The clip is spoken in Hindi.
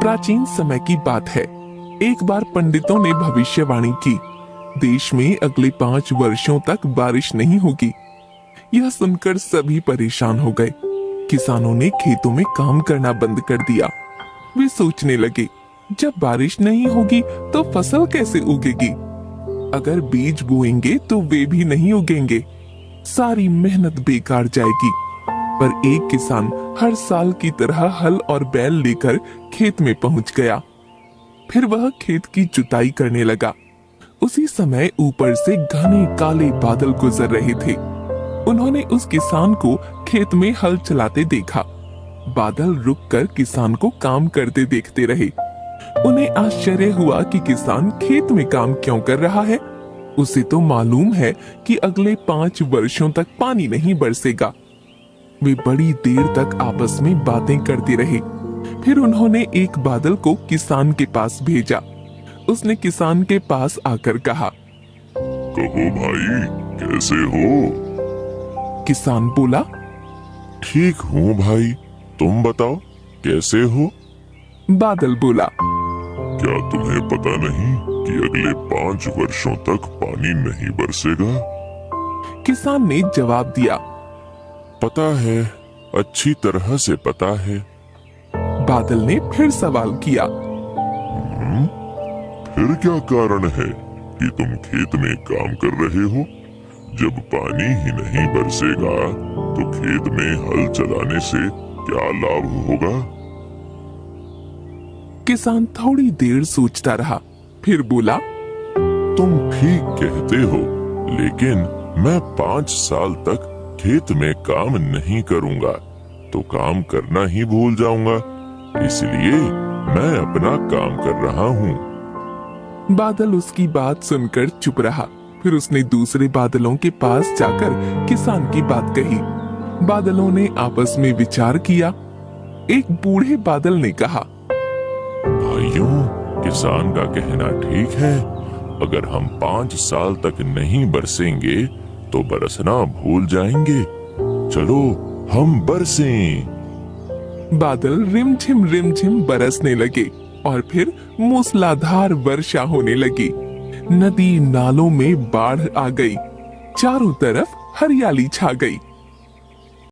प्राचीन समय की बात है। एक बार पंडितों ने भविष्यवाणी की, देश में अगले 5 वर्षों तक बारिश नहीं होगी। यह सुनकर सभी परेशान हो गए। किसानों ने खेतों में काम करना बंद कर दिया। वे सोचने लगे, जब बारिश नहीं होगी तो फसल कैसे उगेगी? अगर बीज बोएंगे तो वे भी नहीं उगेंगे। सारी मेहनत बेकार जाएगी। पर एक किसान हर साल की तरह हल और बैल लेकर खेत में पहुंच गया। फिर वह खेत की जुताई करने लगा। उसी समय ऊपर से घने काले बादल गुजर रहे थे। उन्होंने उस किसान को खेत में हल चलाते देखा। बादल रुककर किसान को काम करते देखते रहे। उन्हें आश्चर्य हुआ कि किसान खेत में काम क्यों कर रहा है। उसे तो मालूम है कि अगले 5 वर्षों तक पानी नहीं बरसेगा। वे बड़ी देर तक आपस में बातें करते रहे। फिर उन्होंने एक बादल को किसान के पास भेजा। उसने किसान के पास आकर कहा, कहो भाई, कैसे हो? किसान बोला, ठीक हूँ भाई, तुम बताओ कैसे हो? बादल बोला, क्या तुम्हें पता नहीं कि अगले 5 वर्षों तक पानी नहीं बरसेगा? किसान ने जवाब दिया, पता है, अच्छी तरह से पता है। बादल ने फिर सवाल किया, फिर क्या कारण है कि तुम खेत में काम कर रहे हो? जब पानी ही नहीं बरसेगा तो खेत में हल चलाने से क्या लाभ होगा? किसान थोड़ी देर सोचता रहा, फिर बोला, तुम ठीक कहते हो, लेकिन मैं 5 साल तक खेत में काम नहीं करूंगा तो काम करना ही भूल जाऊंगा। इसलिए मैं अपना काम कर रहा हूँ। बादल उसकी बात सुनकर चुप रहा। फिर उसने दूसरे बादलों के पास जाकर किसान की बात कही। बादलों ने आपस में विचार किया। एक बूढ़े बादल ने कहा, भाइयों, किसान का कहना ठीक है। अगर हम 5 साल तक नहीं बरसेंगे तो बरसना भूल जाएंगे। चलो हम बरसें। बादल रिमझिम बरसने लगे और फिर मूसलाधार वर्षा होने लगी। नदी नालों में बाढ़ आ गई। चारों तरफ हरियाली छा गई।